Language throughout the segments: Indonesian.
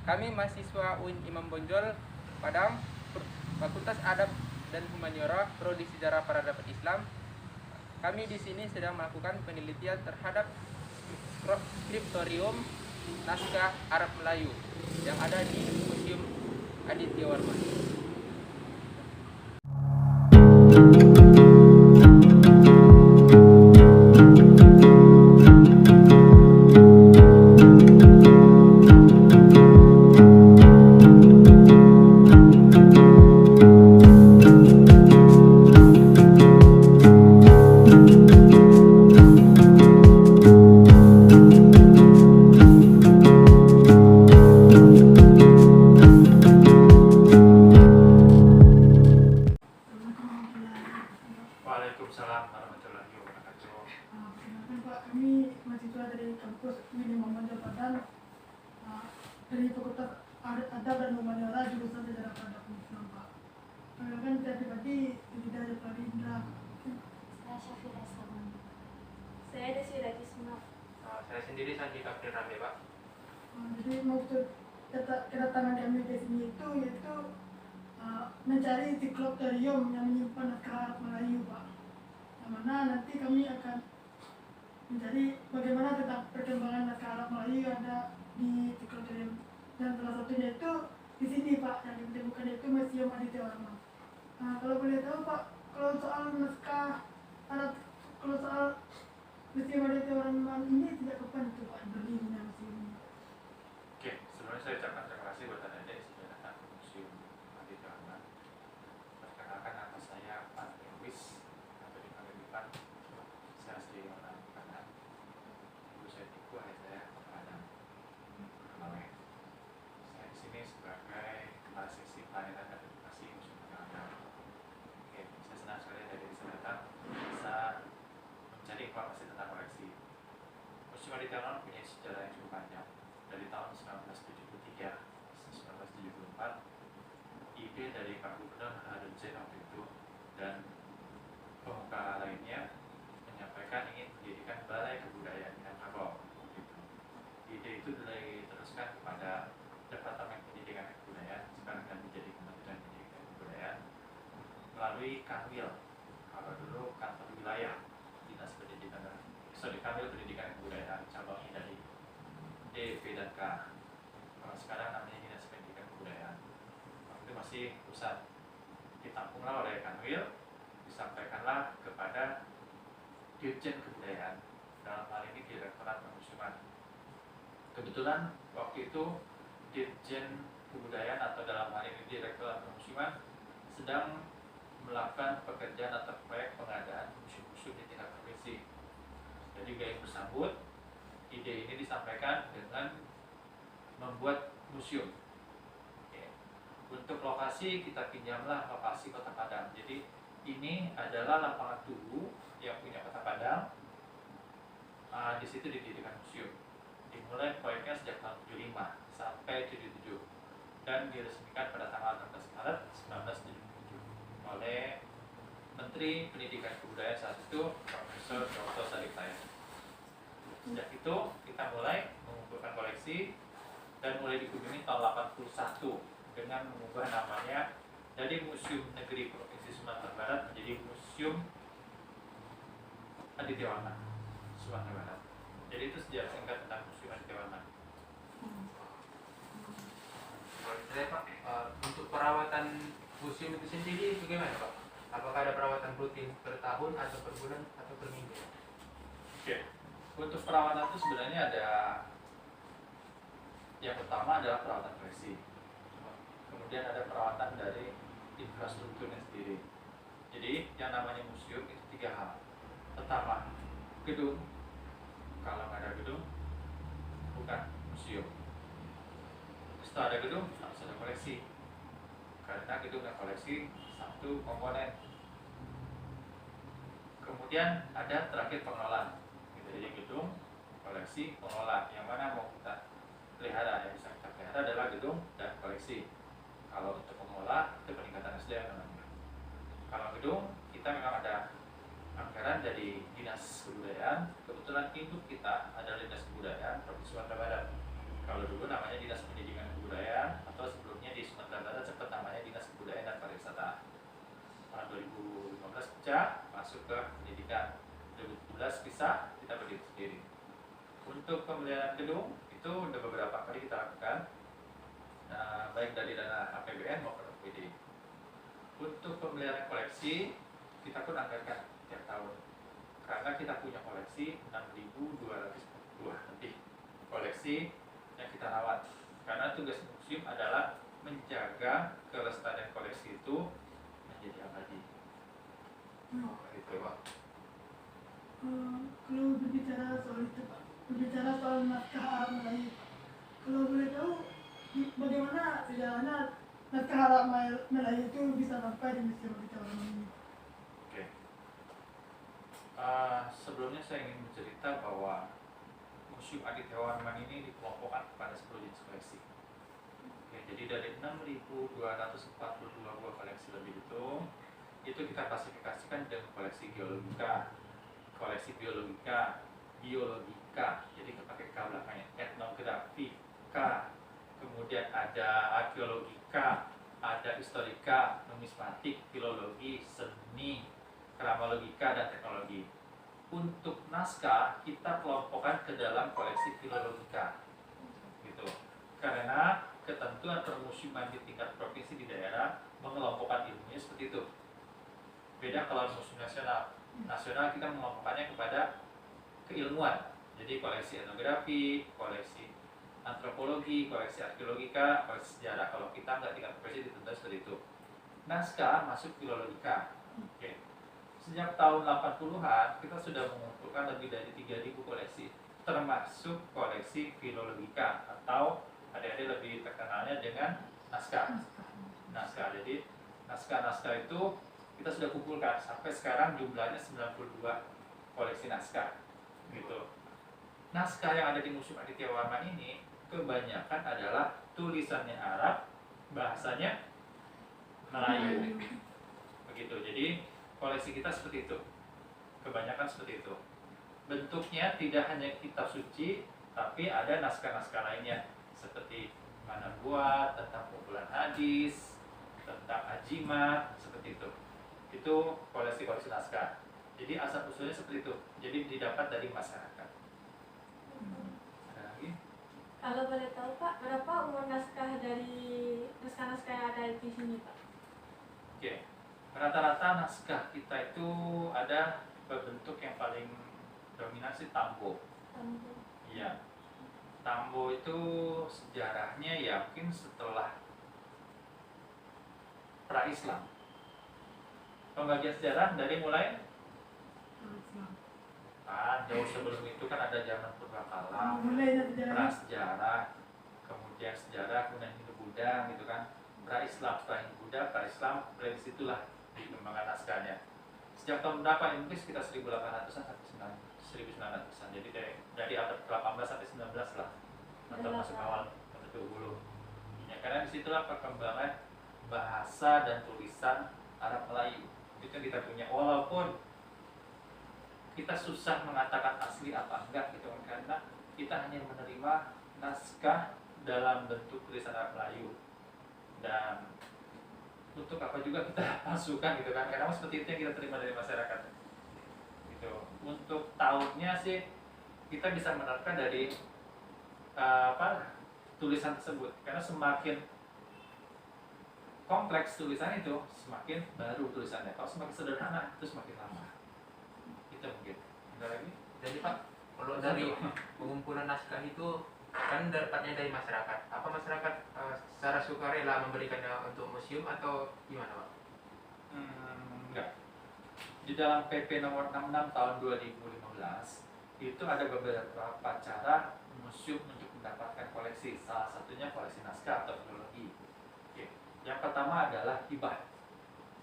Kami mahasiswa UIN Imam Bonjol Padang, Fakultas Adab dan Humaniora, Prodi Sejarah Peradaban Islam. Kami di sini sedang melakukan penelitian terhadap skriptorium naskah Arab Melayu yang ada di Museum Aditya Warman. Waalaikumsalam warahmatullahi wabarakatuh. Perkenalkan Pak, kami mahasiswa dari kampus UIN Imam Bonjol Padang, dari Fakultas Adab dan Humaniora jurusan Sejarah Peradaban Islam Pak. Perkenalkan saya pribadi dari Pradindra. Saya Syafira Saman. Saya Desira Kisma. Saya sendiri Sandi Kapten Rame, Pak. Jadi maksud kedatangan kami ke sini itu yaitu mencari skriptorium yang menyimpan naskah Arab Melayu Pak. Yang mana nanti kami akan mencari bagaimana tentang perkembangan naskah Arab Melayu yang ada di skriptorium. Dan salah satunya itu di sini Pak, yang ditemukan itu Museum Aditya Warman. Kalau boleh tahu Pak, kalau soal naskah Arab, kalau soal Museum Aditya Warman ini sejak kapan itu Pak berdirinya museum ini? Oke, sebelumnya saya ucapkan terima kasih buat Anda yang sudah datang ke Museum Aditya Warman. Perkenalkan nama saya Pak Lewis, atau dipanggil Ipan. Saya asli orang Padang. Ibu saya Tiku, ayah saya Padang. Perkenalkan, saya di sini sebagai kepala seksi pelayanan dan edukasi Museum Aditya Warman. Oke, saya senang sekali ada di sini datang bisa mencari informasi tentang koleksi. Museum Aditya Warman punya sejarah yang cukup panjang. Dari tahun 1973, 1974, ide dari Pak Gubernur Harun Zain waktu itu dan pemuka lainnya menyampaikan ingin mendirikan Balai Kebudayaan Minangkabau. Ide itu diteruskan kepada Departemen Pendidikan dan Kebudayaan, sekarang kan menjadi Kementerian Pendidikan dan Kebudayaan, melalui Kanwil. Kalau dulu kantor wilayah Dinas Pendidikan dan Kanwil Pendidikan dan Kebudayaan cabangnya dari D, P, dan K. Kalau sekarang namanya Dinas Pendidikan Kebudayaan. Waktu itu masih pusat. Ditampunglah oleh Kanwil, disampaikanlah kepada Dirjen Kebudayaan, dalam hal ini Direktorat Pemuseuman. Kebetulan waktu itu Dirjen Kebudayaan atau dalam hal ini Direktorat Pemuseuman sedang melakukan pekerjaan atau proyek pengadaan museum-museum di tingkat provinsi. Jadi gaya bersambut, ide ini disampaikan dengan membuat museum. Oke. Untuk lokasi kita pinjamlah lokasi Kota Padang. Jadi ini adalah lapangan tunggu yang punya Kota Padang. Di situ didirikan museum. Dimulai proyeknya sejak tahun 75 sampai 77 dan diresmikan pada tanggal 16 Maret 1977 oleh Menteri Pendidikan Kebudayaan saat itu Profesor Dr. Salim Sayed. Sejak itu kita mulai mengumpulkan koleksi dan mulai dikunjungi tahun 81 dengan mengubah namanya dari Museum Negeri Provinsi Sumatera Barat menjadi Museum Aditya Warman Sumatera Barat. Jadi itu sejarah singkat tentang Museum Aditya Warman. Saya Pak, untuk perawatan museum itu sendiri bagaimana Pak? Apakah ada perawatan rutin per tahun atau per bulan atau per minggu? Oke. Untuk perawatan itu sebenarnya ada, yang pertama adalah perawatan koleksi, kemudian ada perawatan dari infrastrukturnya sendiri. Jadi yang namanya museum itu 3 hal. Pertama, gedung. Kalau nggak ada gedung, bukan museum. Setelah ada gedung, harus ada koleksi. Karena gedung dan koleksi satu komponen. Kemudian ada terakhir pengelolaan. Jadi gedung, koleksi, pengelola. Yang mana mau kita pelihara, yang bisa kita pelihara adalah gedung dan koleksi. Kalau untuk pengelola, itu peningkatan SDM namanya. Kalau gedung, kita memang ada anggaran dari Dinas Kebudayaan. Kebetulan induk kita adalah Dinas Kebudayaan Provinsi Sumatera Barat. Kalau dulu namanya Dinas Pendidikan dan Kebudayaan membaca masuk ke pendidikan. 2017 bisa kita berdiri sendiri. Untuk pemeliharaan gedung itu udah beberapa kali kita lakukan, baik dari dana APBN maupun APBD. Untuk pemeliharaan koleksi kita pun anggarkan tiap tahun, karena kita punya koleksi 6.200 lebih koleksi yang kita rawat. Karena tugas museum adalah menjaga kelestarian koleksi itu menjadi abadi. Itu Pak. Kalau berbicara soal itu Pak, berbicara soal naskah Arab Melayu, kalau boleh tahu bagaimana sejarahnya naskah Arab Melayu itu bisa sampai di Museum Aditya Warman ini? Oke. Sebelumnya saya ingin bercerita bahwa Museum Aditya Warman ini dikelompokkan pada 10 jenis koleksi. Oke, jadi dari 6.242 buah koleksi lebih itu kita klasifikasikan dengan koleksi geologika, koleksi biologika, jadi pakai K belakangnya, etnografi, K, kemudian ada arkeologika, ada historika, numismatik, filologi, seni, keramalogika, dan teknologi. Untuk naskah kita kelompokkan ke dalam koleksi filologika, gitu. Karena ketentuan permusiuman di tingkat provinsi di daerah mengelompokkan ilmunya seperti itu. Beda kalau museum nasional. Nasional kita mengelompokkannya kepada keilmuan. Jadi koleksi etnografi, koleksi antropologi, koleksi arkeologika, koleksi sejarah. Kalau kita nggak tingkat provinsi ditentukan seperti itu. Naskah masuk filologika. Oke. Sejak tahun 80-an kita sudah mengumpulkan lebih dari 3.000 koleksi, termasuk koleksi filologika atau adik-adik lebih terkenalnya dengan naskah. Naskah. Jadi naskah-naskah itu kita sudah kumpulkan sampai sekarang jumlahnya 92 koleksi naskah. Gitu. Naskah yang ada di Museum Aditya Warman ini kebanyakan adalah tulisannya Arab, bahasanya Melayu. Begitu. Jadi koleksi kita seperti itu. Kebanyakan seperti itu. Bentuknya tidak hanya kitab suci, tapi ada naskah-naskah lainnya seperti mana buat, tentang kumpulan hadis, tentang ajimat, seperti itu. Itu koleksi-koleksi naskah. Jadi asal usulnya seperti itu. Jadi didapat dari masyarakat. Ada lagi? Kalau boleh tahu Pak, berapa umur naskah dari naskah-naskah yang ada di sini Pak? Oke. Rata-rata naskah kita itu ada berbentuk yang paling dominan sih tambo. Tambo. Iya. Tambo itu sejarahnya ya mungkin setelah pra-Islam. Pembagian sejarah dari mulai jauh sebelum itu kan ada zaman purbakala, prasejarah, kemudian sejarah, kemudian Hindu-Buddha gitu kan, pra-Islam, setelah Hindu-Buddha, pra-Islam, dari situlah dikembangkan naskahnya. Sejak tahun berapa? Mungkin sekitar 1800-an sampai 1900-an. Jadi dari abad 18 sampai 19 lah, atau masuk awal abad 20. Ya, karena disitulah perkembangan bahasa dan tulisan Arab Melayu. Itu yang kita punya, walaupun kita susah mengatakan asli apa enggak gitu, karena kita hanya menerima naskah dalam bentuk tulisan Arab Melayu, dan untuk apa juga kita masukkan gitu kan, karena seperti itu yang kita terima dari masyarakat gitu. Untuk tahunnya sih kita bisa menerka dari tulisan tersebut, karena semakin kompleks tulisan itu semakin baru tulisannya. Kalau semakin sederhana itu semakin lama. Itu mungkin. Ada lagi? Jadi Pak, kalau dari pengumpulan naskah itu kan dapatnya dari masyarakat. Apa masyarakat secara sukarela memberikannya untuk museum atau gimana Pak? Enggak. Di dalam PP nomor 66 tahun 2015 itu ada beberapa cara museum untuk mendapatkan koleksi. Salah satunya koleksi naskah atau filologi. Yang pertama adalah hibah.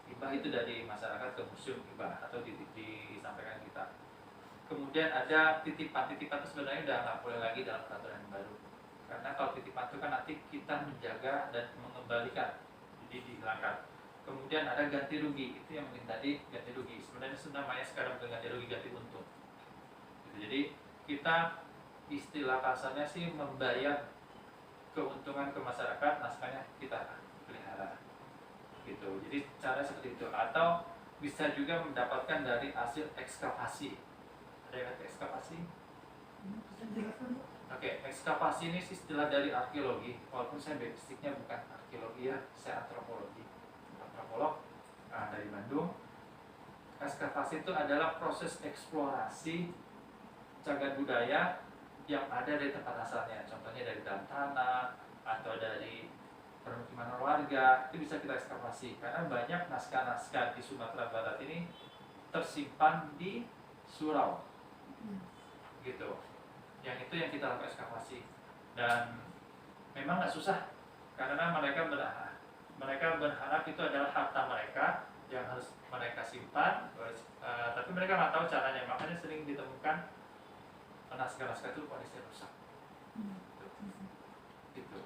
Hibah itu dari masyarakat ke museum, hibah atau disampaikan kita. Kemudian ada titipan. Titipan itu sebenarnya udah nggak boleh lagi dalam peraturan yang baru. Karena kalau titipan itu kan nanti kita menjaga dan mengembalikan, jadi dihilangkan. Kemudian ada ganti rugi, itu yang mungkin tadi ganti rugi. Sebenarnya namanya sekarang bukan ganti rugi, ganti untung. Jadi kita istilah kasarnya sih membayar keuntungan ke masyarakat, naskahnya kita pelihara gitu. Jadi cara seperti itu. Atau bisa juga mendapatkan dari hasil ekskavasi. Ada yang ngerti ekskavasi? Bisa jelaskan Pak? Oke, ekskavasi ini istilah dari arkeologi, walaupun saya basicnya bukan arkeologi ya, saya antropologi, antropolog dari Bandung. Ekskavasi itu adalah proses eksplorasi cagar budaya yang ada dari tempat asalnya, contohnya dari dalam tanah atau dari permukiman warga, itu bisa kita ekskavasi karena banyak naskah-naskah di Sumatera Barat ini tersimpan di surau, gitu. Yang itu yang kita lakukan ekskavasi, dan memang nggak susah karena mereka berharap itu adalah harta mereka yang harus mereka simpan, tapi mereka nggak tahu caranya, makanya sering ditemukan naskah-naskah itu kondisinya rusak, gitu.